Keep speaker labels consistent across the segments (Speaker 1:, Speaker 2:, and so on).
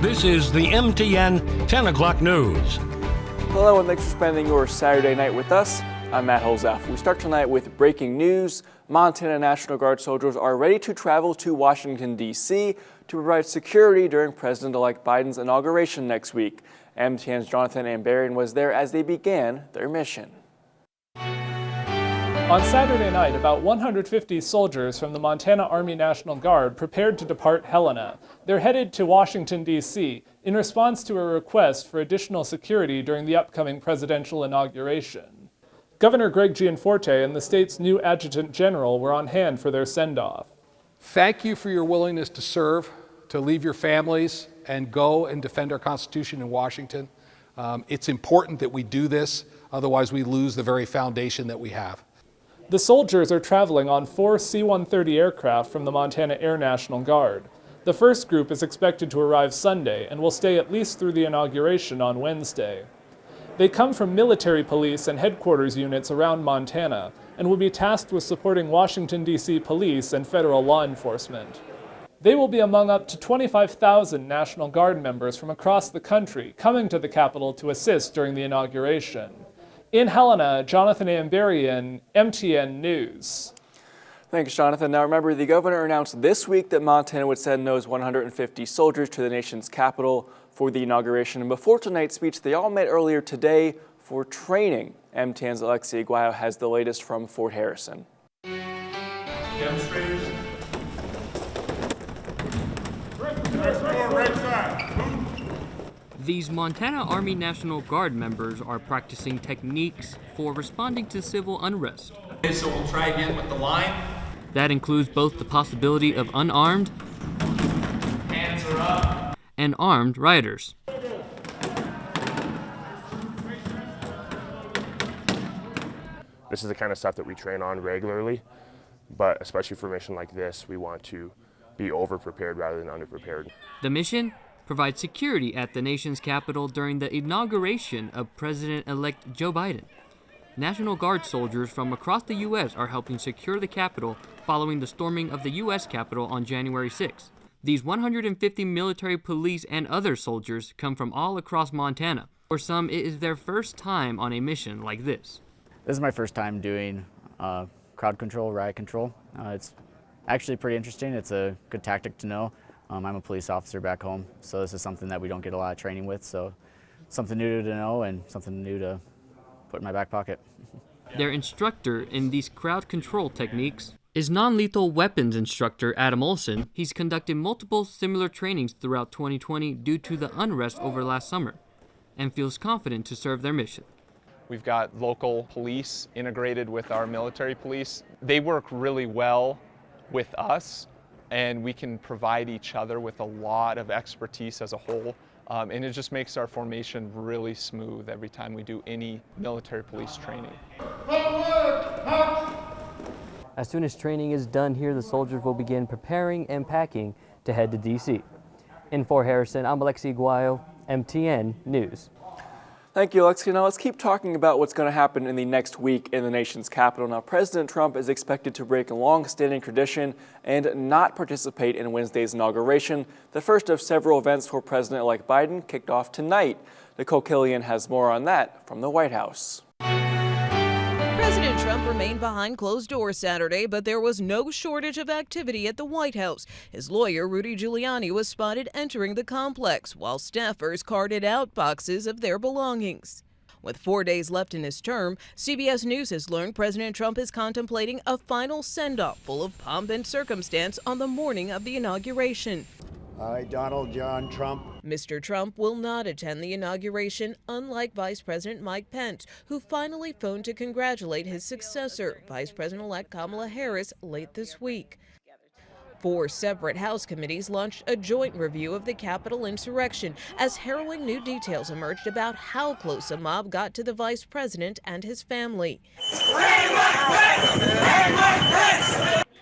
Speaker 1: This is the MTN 10 o'clock news.
Speaker 2: Hello and thanks for spending your Saturday night with us. I'm Matt Holzapf. We start tonight with breaking news. Montana National Guard soldiers are ready to travel to Washington, D.C. to provide security during President-elect Biden's inauguration next week. MTN's Jonathan Ambarian was there as they began their mission.
Speaker 3: On Saturday night, about 150 soldiers from the Montana Army National Guard prepared to depart Helena. They're headed to Washington, D.C. in response to a request for additional security during the upcoming presidential inauguration. Governor Greg Gianforte and the state's new Adjutant General were on hand for their send-off.
Speaker 4: Thank you for your willingness to serve, to leave your families, and go and defend our Constitution in Washington. It's important that we do this, otherwise we lose the very foundation that we have.
Speaker 3: The soldiers are traveling on 4 C-130 aircraft from the Montana Air National Guard. The first group is expected to arrive Sunday and will stay at least through the inauguration on Wednesday. They come from military police and headquarters units around Montana and will be tasked with supporting Washington, D.C. police and federal law enforcement. They will be among up to 25,000 National Guard members from across the country coming to the Capitol to assist during the inauguration. In Helena, Jonathan Ambarian, MTN News.
Speaker 2: Thanks, Jonathan. Now remember, the governor announced this week that Montana would send those 150 soldiers to the nation's capital for the inauguration. And before tonight's speech, they all met earlier today for training. MTN's Olivia Williamson has the latest from Fort Harrison.
Speaker 5: Demonstrators. Right side.
Speaker 6: These Montana Army National Guard members are practicing techniques for responding to civil unrest.
Speaker 5: Okay, so we'll try again with the line.
Speaker 6: That includes both the possibility of unarmed
Speaker 5: Hands are up.
Speaker 6: and armed rioters.
Speaker 7: This is the kind of stuff that we train on regularly, but especially for a mission like this, we want to be over-prepared rather than under-prepared.
Speaker 6: The mission? Provide security at the nation's capital during the inauguration of President-elect Joe Biden. National Guard soldiers from across the U.S. are helping secure the Capitol following the storming of the U.S. Capitol on January 6. These 150 military police and other soldiers come from all across Montana. For some, it is their first time on a mission like this.
Speaker 8: This is my first time doing crowd control, riot control. It's actually pretty interesting. It's a good tactic to know. I'm a police officer back home, so this is something that we don't get a lot of training with, so something new to know and something new to put in my back pocket.
Speaker 6: Their instructor in these crowd control techniques is non-lethal weapons instructor Adam Olson. He's conducted multiple similar trainings throughout 2020 due to the unrest over last summer and feels confident to serve their mission.
Speaker 9: We've got local police integrated with our military police. They work really well with us, and we can provide each other with a lot of expertise as a whole. And it just makes our formation really smooth every time we do any military police training.
Speaker 10: As soon as training is done here, the soldiers will begin preparing and packing to head to D.C. In Fort Harrison, I'm Olivia Williamson, MTN News.
Speaker 2: Thank you, Alexia. Now let's keep talking about what's going to happen in the next week in the nation's capital. Now, President Trump is expected to break a long-standing tradition and not participate in Wednesday's inauguration. The first of several events for President-elect Biden kicked off tonight. Nicole Killian has more on that from the White House.
Speaker 11: President Trump remained behind closed doors Saturday, but there was no shortage of activity at the White House. His lawyer, Rudy Giuliani, was spotted entering the complex, while staffers carted out boxes of their belongings. With 4 days left in his term, CBS News has learned President Trump is contemplating a final send-off full of pomp and circumstance on the morning of the inauguration.
Speaker 12: I, Donald John Trump.
Speaker 11: Mr. Trump will not attend the inauguration, unlike Vice President Mike Pence, who finally phoned to congratulate his successor, Vice President-elect Kamala Harris, late this week. 4 separate House committees launched a joint review of the Capitol insurrection as harrowing new details emerged about how close a mob got to the vice president and his family.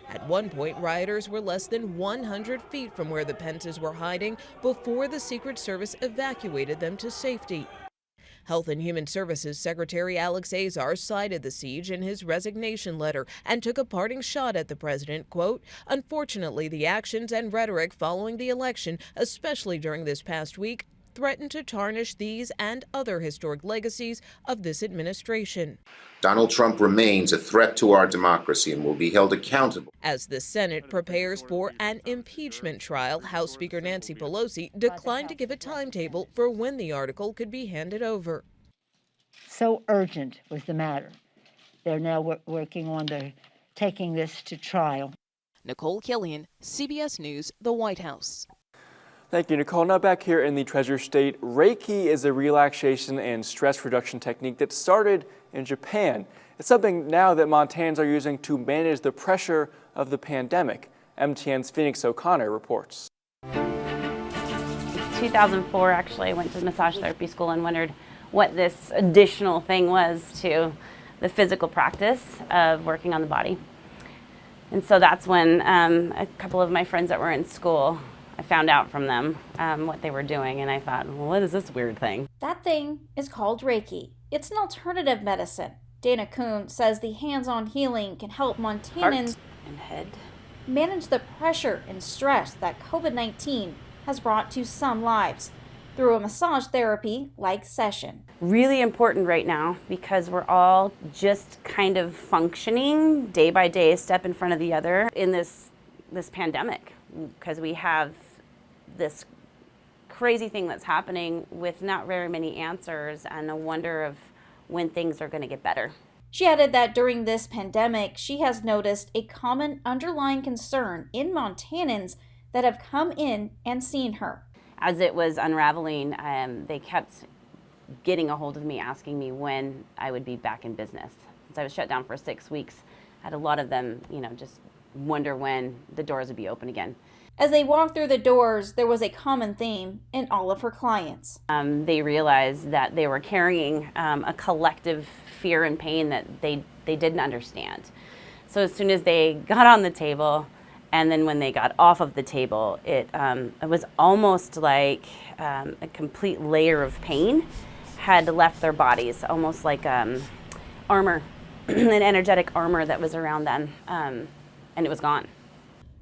Speaker 11: At one point, rioters were less than 100 feet from where the Pences were hiding before the Secret Service evacuated them to safety. Health and Human Services Secretary Alex Azar cited the siege in his resignation letter and took a parting shot at the president, quote, "Unfortunately, the actions and rhetoric following the election, especially during this past week, threaten to tarnish these and other historic legacies of this administration."
Speaker 13: Donald Trump remains a threat to our democracy and will be held accountable.
Speaker 11: As the Senate prepares for an impeachment trial, House Speaker Nancy Pelosi declined to give a timetable for when the article could be handed over.
Speaker 14: So urgent was the matter. They're now working on taking this to trial.
Speaker 11: Nicole Killian, CBS News, the White House.
Speaker 2: Thank you, Nicole. Now back here in the Treasure State, Reiki is a relaxation and stress reduction technique that started in Japan. It's something now that Montanans are using to manage the pressure of the pandemic. MTN's Phoenix O'Connor reports.
Speaker 15: In 2004, actually, I went to massage therapy school and wondered what this additional thing was to the physical practice of working on the body. And so that's when a couple of my friends that were in school, I found out from them what they were doing, and I thought, well, what is this weird thing?
Speaker 16: That thing is called Reiki. It's an alternative medicine. Dana Kuhn says the hands-on healing can help Montanans
Speaker 15: Heart and head
Speaker 16: manage the pressure and stress that COVID-19 has brought to some lives through a massage therapy-like session.
Speaker 15: Really important right now because we're all just kind of functioning day by day, step in front of the other in this pandemic, because we have this crazy thing that's happening with not very many answers and a wonder of when things are going to get better.
Speaker 16: She added that during this pandemic, she has noticed a common underlying concern in Montanans that have come in and seen her.
Speaker 15: As it was unraveling, they kept getting a hold of me, asking me when I would be back in business. Since I was shut down for 6 weeks, I had a lot of them, just wonder when the doors would be open again.
Speaker 16: As they walked through the doors, there was a common theme in all of her clients.
Speaker 15: They realized that they were carrying a collective fear and pain that they didn't understand. So as soon as they got on the table, and then when they got off of the table, it was almost like a complete layer of pain had left their bodies, almost like armor, an energetic armor that was around them, and it was gone.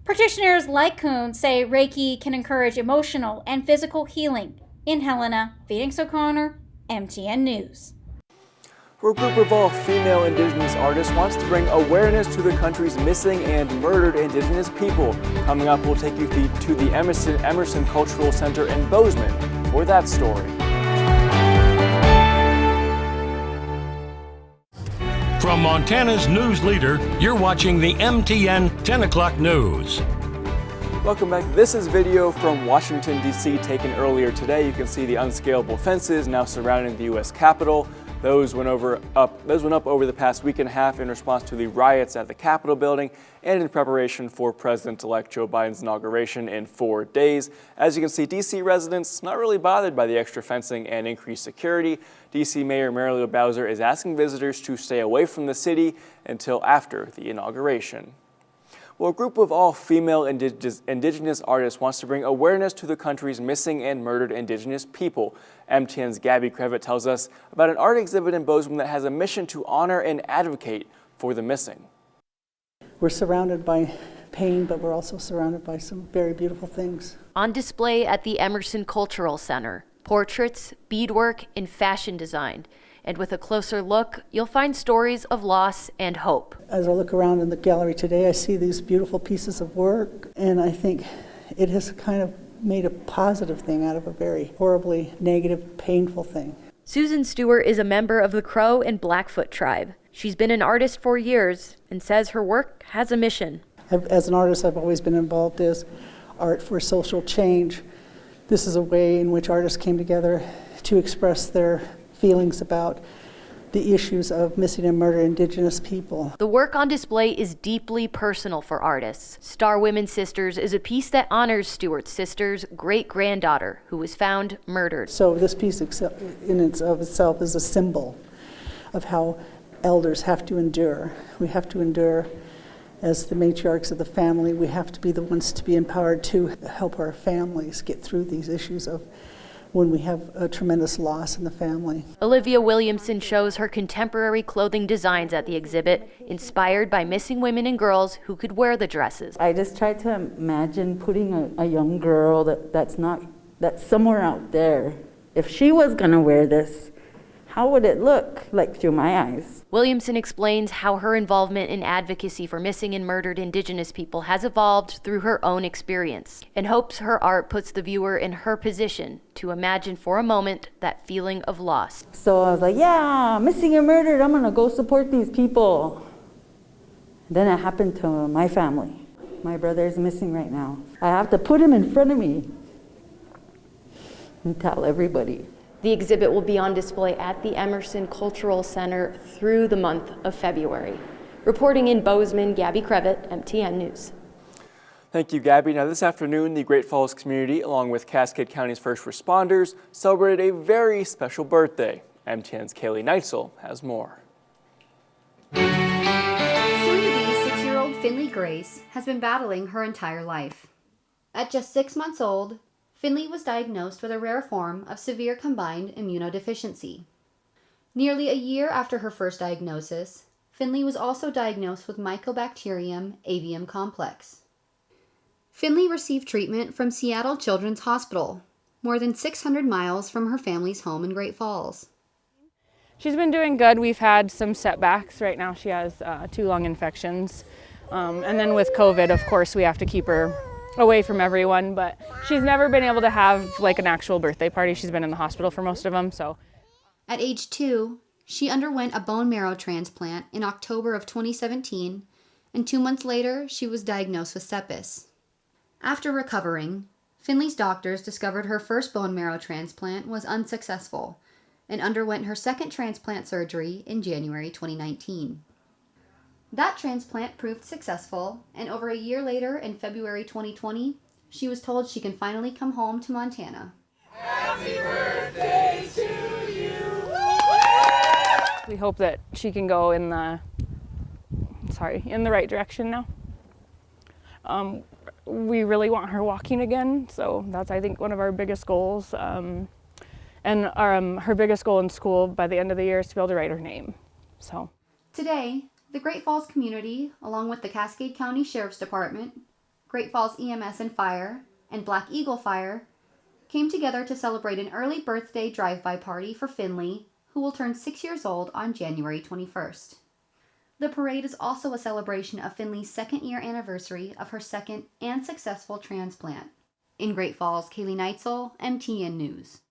Speaker 16: Practitioners like Kuhn say Reiki can encourage emotional and physical healing. In Helena, Phoenix O'Connor, MTN News.
Speaker 2: A group of all female Indigenous artists wants to bring awareness to the country's missing and murdered Indigenous people. Coming up, we'll take you to the Emerson Cultural Center in Bozeman for that story.
Speaker 1: From Montana's news leader, you're watching the MTN 10 o'clock news.
Speaker 2: Welcome back. This is video from Washington, D.C. taken earlier today. You can see the unscalable fences now surrounding the U.S. Capitol. Those went up over the past week and a half in response to the riots at the Capitol building and in preparation for President-elect Joe Biden's inauguration in 4 days. As you can see, D.C. residents not really bothered by the extra fencing and increased security. D.C. Mayor Mary Lou Bowser is asking visitors to stay away from the city until after the inauguration. Well, a group of all-female Indigenous artists wants to bring awareness to the country's missing and murdered Indigenous people. MTN's Gabby Crevitt tells us about an art exhibit in Bozeman that has a mission to honor and advocate for the missing.
Speaker 17: We're surrounded by pain, but we're also surrounded by some very beautiful things.
Speaker 18: On display at the Emerson Cultural Center, portraits, beadwork, and fashion design. And with a closer look, you'll find stories of loss and hope.
Speaker 17: As I look around in the gallery today, I see these beautiful pieces of work, and I think it has kind of made a positive thing out of a very horribly negative, painful thing.
Speaker 18: Susan Stewart is a member of the Crow and Blackfoot tribe. She's been an artist for years and says her work has a mission.
Speaker 17: As an artist, I've always been involved as art for social change. This is a way in which artists came together to express their feelings about the issues of missing and murdered Indigenous people.
Speaker 18: The work on display is deeply personal for artists. Star Women Sisters is a piece that honors Stewart's sister's great-granddaughter, who was found murdered.
Speaker 17: So this piece in itself is a symbol of how elders have to endure. We have to endure as the matriarchs of the family. We have to be the ones to be empowered to help our families get through these issues of when we have a tremendous loss in the family.
Speaker 18: Olivia Williamson shows her contemporary clothing designs at the exhibit, inspired by missing women and girls who could wear the dresses.
Speaker 19: I just tried to imagine putting a young girl that's somewhere out there. If she was gonna wear this, how would it look like through my eyes?
Speaker 18: Williamson explains how her involvement in advocacy for missing and murdered Indigenous people has evolved through her own experience, and hopes her art puts the viewer in her position to imagine for a moment that feeling of loss.
Speaker 19: So I was like, yeah, missing and murdered, I'm gonna go support these people. Then it happened to my family. My brother is missing right now. I have to put him in front of me and tell everybody.
Speaker 18: The exhibit will be on display at the Emerson Cultural Center through the month of February. Reporting in Bozeman, Gabby Crevitt, MTN News.
Speaker 2: Thank you, Gabby. Now, this afternoon, the Great Falls community, along with Cascade County's first responders, celebrated a very special birthday. MTN's Kaylee Neitzel has more.
Speaker 20: Soon-to-be 6-year-old Finley Grace has been battling her entire life. At just 6 months old, Finley was diagnosed with a rare form of severe combined immunodeficiency. Nearly a year after her first diagnosis, Finley was also diagnosed with Mycobacterium avium complex. Finley received treatment from Seattle Children's Hospital, more than 600 miles from her family's home in Great Falls.
Speaker 21: She's been doing good. We've had some setbacks. Right now she has 2 lung infections. And then with COVID, of course, we have to keep her away from everyone, but she's never been able to have like an actual birthday party. She's been in the hospital for most of them, so.
Speaker 20: At age 2, she underwent a bone marrow transplant in October of 2017, and 2 months later, she was diagnosed with sepsis. After recovering, Finley's doctors discovered her first bone marrow transplant was unsuccessful and underwent her second transplant surgery in January 2019. That transplant proved successful, and over a year later, in February 2020, she was told she can finally come home to Montana.
Speaker 21: Happy birthday to you! We hope that she can go in the right direction now. We really want her walking again, so that's, I think, one of our biggest goals. And her biggest goal in school by the end of the year is to be able to write her name. So
Speaker 20: today, the Great Falls community, along with the Cascade County Sheriff's Department, Great Falls EMS and Fire, and Black Eagle Fire, came together to celebrate an early birthday drive-by party for Finley, who will turn 6 years old on January 21st. The parade is also a celebration of Finley's 2nd year anniversary of her second and successful transplant. In Great Falls, Kaylee Neitzel, MTN News.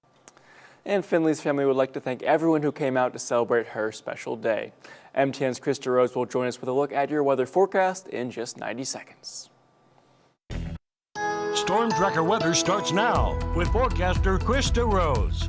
Speaker 2: And Finley's family would like to thank everyone who came out to celebrate her special day. MTN's Krista Rose will join us with a look at your weather forecast in just 90 seconds.
Speaker 1: Storm Tracker weather starts now with forecaster Krista Rose.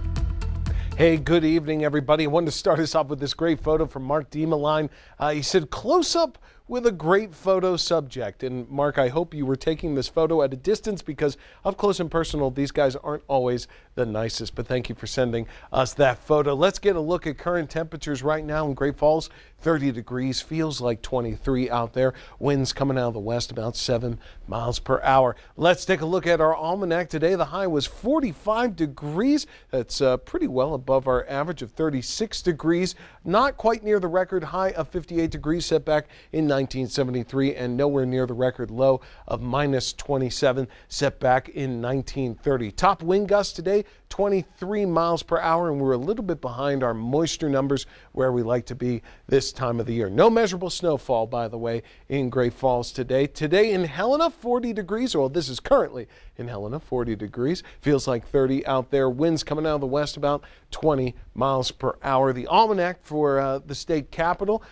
Speaker 22: Hey, good evening, everybody. I wanted to start us off with this great photo from Mark Diemaline. He said, close up with a great photo subject. And Mark, I hope you were taking this photo at a distance, because up close and personal, these guys aren't always the nicest. But thank you for sending us that photo. Let's get a look at current temperatures right now in Great Falls. 30 degrees, feels like 23 out there. Winds coming out of the west about 7 miles per hour. Let's take a look at our almanac today. The high was 45 degrees. That's pretty well above our average of 36 degrees. Not quite near the record high of 58 degrees set back in 1973, and nowhere near the record low of minus 27 set back in 1930. Top wind gusts today, 23 miles per hour, and we're a little bit behind our moisture numbers where we like to be this time of the year. No measurable snowfall, by the way, in Great Falls today. Today in Helena, 40 degrees. Well, this is currently in Helena, 40 degrees. Feels like 30 out there. Winds coming out of the west about 20 miles per hour. The almanac for the state capital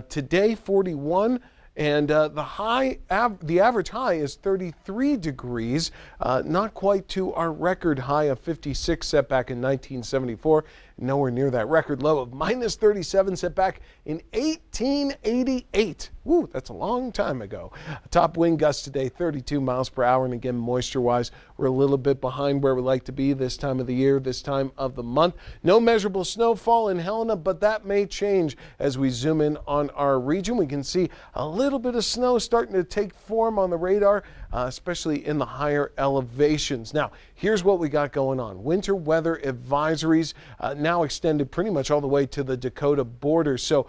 Speaker 22: today, 41. And the average high is 33 degrees, not quite to our record high of 56 set back in 1974. Nowhere near that record low of minus 37 set back in 1888. Woo, that's a long time ago. Top wind gusts today, 32 miles per hour. And again, moisture-wise, we're a little bit behind where we like to be this time of the year, this time of the month. No measurable snowfall in Helena, but that may change as we zoom in on our region. We can see a little bit of snow starting to take form on the radar especially in the higher elevations. Now, here's what we got going on. Winter weather advisories now extended pretty much all the way to the Dakota border. So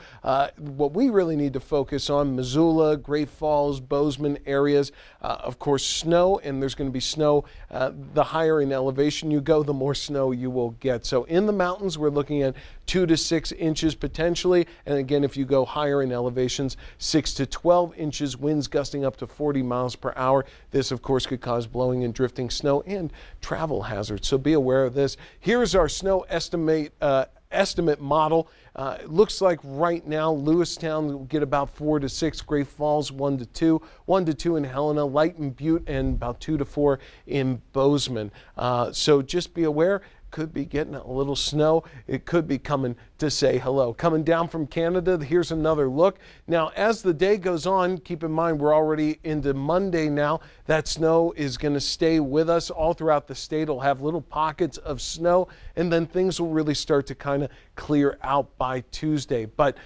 Speaker 22: what we really need to focus on, Missoula, Great Falls, Bozeman areas, of course, snow, and there's going to be snow. The higher in elevation you go, the more snow you will get. So in the mountains, we're looking at 2 to 6 inches potentially. And again, if you go higher in elevations, 6 to 12 inches, winds gusting up to 40 miles per hour. This, of course, could cause blowing and drifting snow and travel hazards. So be aware of this. Here's our snow estimate model. It looks like right now Lewistown will get about 4 to 6, Great Falls 1 to 2, 1 to 2 in Helena, Light and Butte, and about 2 to 4 in Bozeman. So just be aware. Could be getting a little snow. It could be coming to say hello. Coming down from Canada, here's another look. Now, as the day goes on, keep in mind we're already into Monday now. That snow is going to stay with us all throughout the state. It'll have little pockets of snow, and then things will really start to kind of clear out by Tuesday. But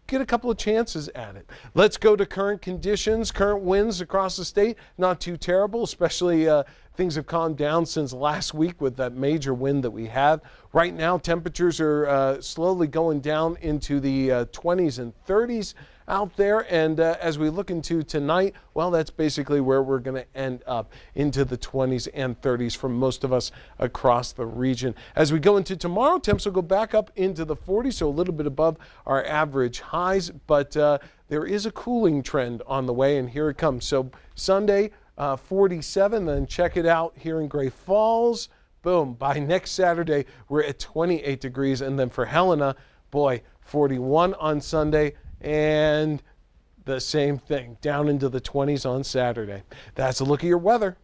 Speaker 22: get a couple of chances at it. Let's go to current conditions. Current winds across the state, not too terrible, especially things have calmed down since last week with that major wind that we had. Right now, temperatures are slowly going down into the 20s and 30s out there. And as we look into tonight, well, that's basically where we're going to end up, into the 20s and 30s for most of us across the region. As we go into tomorrow, temps will go back up into the 40s, so a little bit above our average highs. But there is a cooling trend on the way, and here it comes. So Sunday, 47, then check it out here in Great Falls. Boom, by next Saturday, we're at 28 degrees. And then for Helena, boy, 41 on Sunday, and the same thing, down into the 20s on Saturday. That's a look at your weather.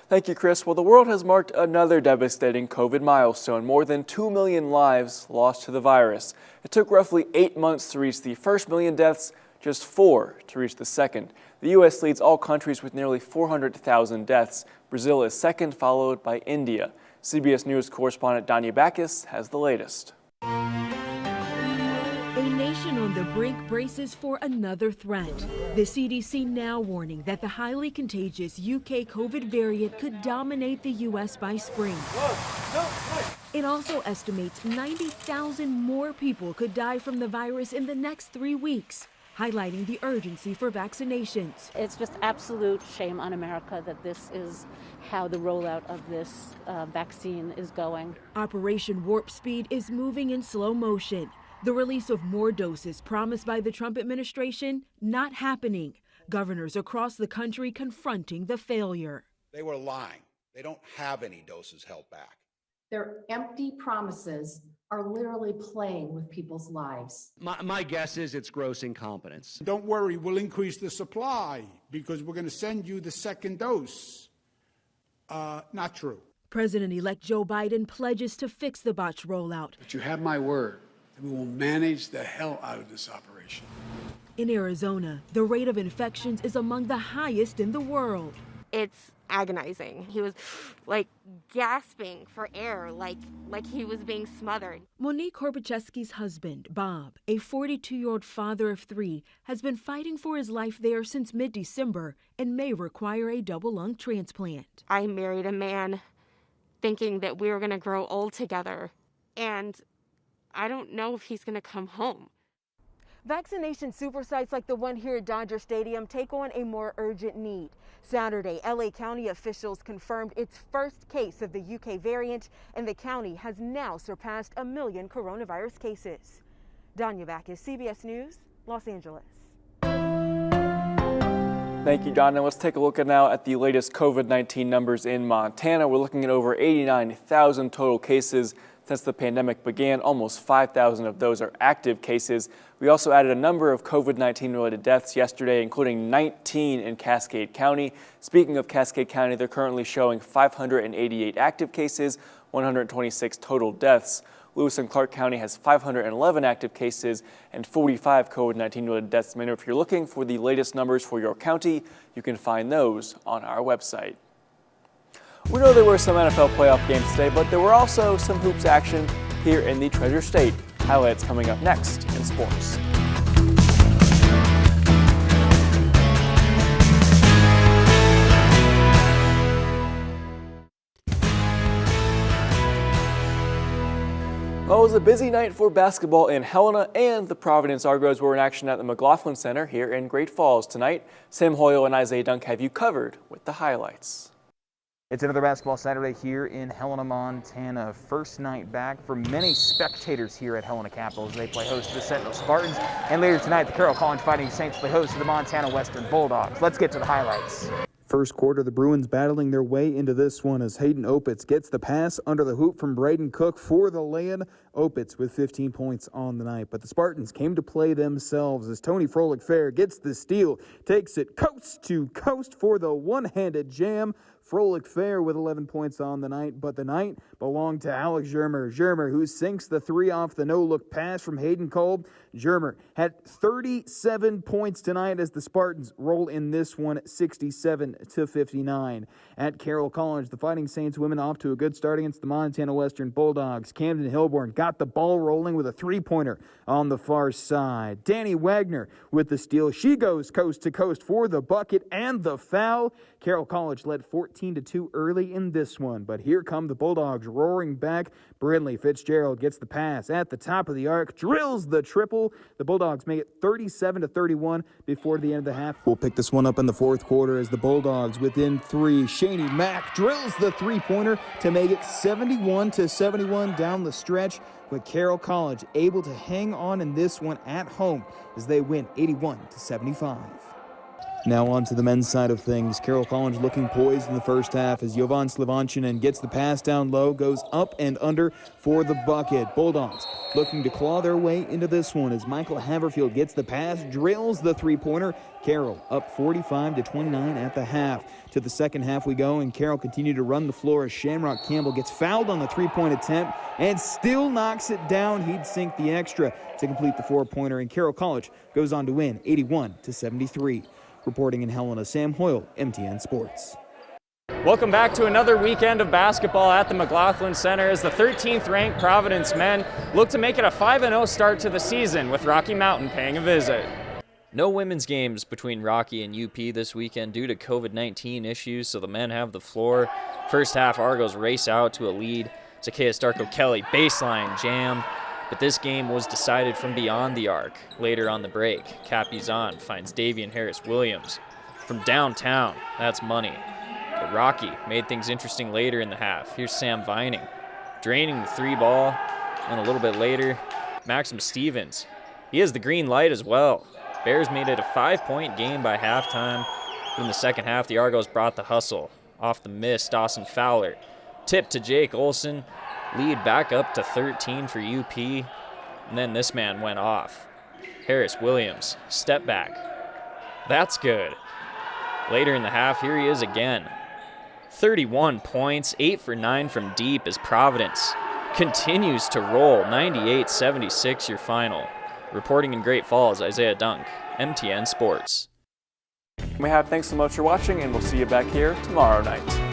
Speaker 2: Thank you, Chris. Well, the world has marked another devastating COVID milestone. More than 2 million lives lost to the virus. It took roughly 8 months to reach the first million deaths, just 4 to reach the second. The U.S. leads all countries with nearly 400,000 deaths. Brazil is second, followed by India. CBS News correspondent Danya Backus has the latest.
Speaker 3: A nation on the brink braces for another threat. The CDC now warning that the highly contagious UK COVID variant could dominate the U.S. by spring. It also estimates 90,000 more people could die from the virus in the next 3 weeks, highlighting the urgency for vaccinations.
Speaker 4: It's just absolute shame on America that this is how the rollout of this vaccine is going.
Speaker 3: Operation Warp Speed is moving in slow motion. The release of more doses promised by the Trump administration not happening. Governors across the country confronting the failure.
Speaker 23: They were lying. They don't have any doses held back.
Speaker 24: Their empty promises are literally playing with people's lives.
Speaker 25: My guess is it's gross incompetence.
Speaker 26: Don't worry, we'll increase the supply because we're going to send you the second dose. Not true.
Speaker 3: President-elect Joe Biden pledges to fix the botched rollout.
Speaker 27: But you have my word that we will manage the hell out of this operation.
Speaker 3: In Arizona, the rate of infections is among the highest in the world.
Speaker 28: It's agonizing. He was like gasping for air, like he was being smothered.
Speaker 3: Monique Horbacheski's husband, Bob, a 42-year-old father of 3, has been fighting for his life there since mid-December and may require a double lung transplant.
Speaker 28: I married a man thinking that we were going to grow old together, and I don't know if he's going to come home.
Speaker 3: Vaccination super sites like the one here at Dodger Stadium take on a more urgent need. Saturday, LA County officials confirmed its first case of the UK variant, and the county has now surpassed 1 million coronavirus cases. Danya Backus, CBS News, Los Angeles.
Speaker 2: Thank you, Donna. Let's take a look now at the latest COVID-19 numbers in Montana. We're looking at over 89,000 total cases since the pandemic began. Almost 5,000 of those are active cases. We also added a number of COVID-19 related deaths yesterday, including 19 in Cascade County. Speaking of Cascade County, they're currently showing 588 active cases, 126 total deaths. Lewis and Clark County has 511 active cases and 45 COVID-19 related deaths. If you're looking for the latest numbers for your county, you can find those on our website. We know there were some NFL playoff games today, but there were also some hoops action here in the Treasure State. Highlights coming up next in sports. Well, it was a busy night for basketball in Helena, and the Providence Argos were in action at the McLaughlin Center here in Great Falls tonight. Sam Hoyle and Isaiah Dunk have you covered with the highlights.
Speaker 5: It's another basketball Saturday here in Helena, Montana. First night back for many spectators here at Helena Capitals. They play host to the Sentinel Spartans, and later tonight the Carroll College Fighting Saints play host to the Montana Western Bulldogs. Let's get to the highlights.
Speaker 6: First quarter, the Bruins battling their way into this one as Hayden Opitz gets the pass under the hoop from Braden Cook for the lay-in. Opitz with 15 points on the night, but the Spartans came to play themselves as Tony Froelich-Fair gets the steal, takes it coast to coast for the one-handed jam. Froelich-Fair with 11 points on the night, but the night belonged to Alex Germer. Germer, who sinks the three off the no-look pass from Hayden Kolb. Germer had 37 points tonight as the Spartans roll in this one 67-59. At Carroll College, the Fighting Saints women off to a good start against the Montana Western Bulldogs. Camden Hilborn got the ball rolling with a three-pointer on the far side. Danny Wagner with the steal. She goes coast to coast for the bucket and the foul. Carroll College led 14-2 early in this one, but here come the Bulldogs roaring back. Brindley Fitzgerald gets the pass at the top of the arc, drills the triple. The Bulldogs make it 37-31 before the end of the half. We'll pick this one up in the fourth quarter as the Bulldogs within three. Shaney Mack drills the three-pointer to make it 71-71 down the stretch, but Carroll College able to hang on in this one at home as they win 81-75. Now on to the men's side of things. Carroll College looking poised in the first half as Jovan Slivanchinen gets the pass down low, goes up and under for the bucket. Bulldogs looking to claw their way into this one as Michael Haverfield gets the pass, drills the three-pointer. Carroll up 45-29 at the half. To the second half we go, and Carroll continue to run the floor as Shamrock Campbell gets fouled on the three-point attempt and still knocks it down. He'd sink the extra to complete the four-pointer, and Carroll College goes on to win 81-73. Reporting in Helena, Sam Hoyle, MTN Sports.
Speaker 7: Welcome back to another weekend of basketball at the McLaughlin Center as the 13th-ranked Providence men look to make it a 5-0 start to the season with Rocky Mountain paying a visit.
Speaker 8: No women's games between Rocky and UP this weekend due to COVID-19 issues, so the men have the floor. First half, Argos race out to a lead. Zakea Starko-Kelly baseline jam. But this game was decided from beyond the arc. Later on the break, Capizan finds Davian Harris-Williams. From downtown, that's money. But Rocky made things interesting later in the half. Here's Sam Vining, draining the three ball. And a little bit later, Maxim Stevens. He has the green light as well. Bears made it a 5-point game by halftime. But in the second half, the Argos brought the hustle. Off the miss, Dawson Fowler. Tip to Jake Olson. Lead back up to 13 for UP, and then this man went off. Harris-Williams, step back. That's good. Later in the half, here he is again. 31 points, 8 for 9 from deep as Providence continues to roll. 98-76 your final. Reporting in Great Falls, Isaiah Dunk, MTN Sports.
Speaker 2: Thanks so much for watching, and we'll see you back here tomorrow night.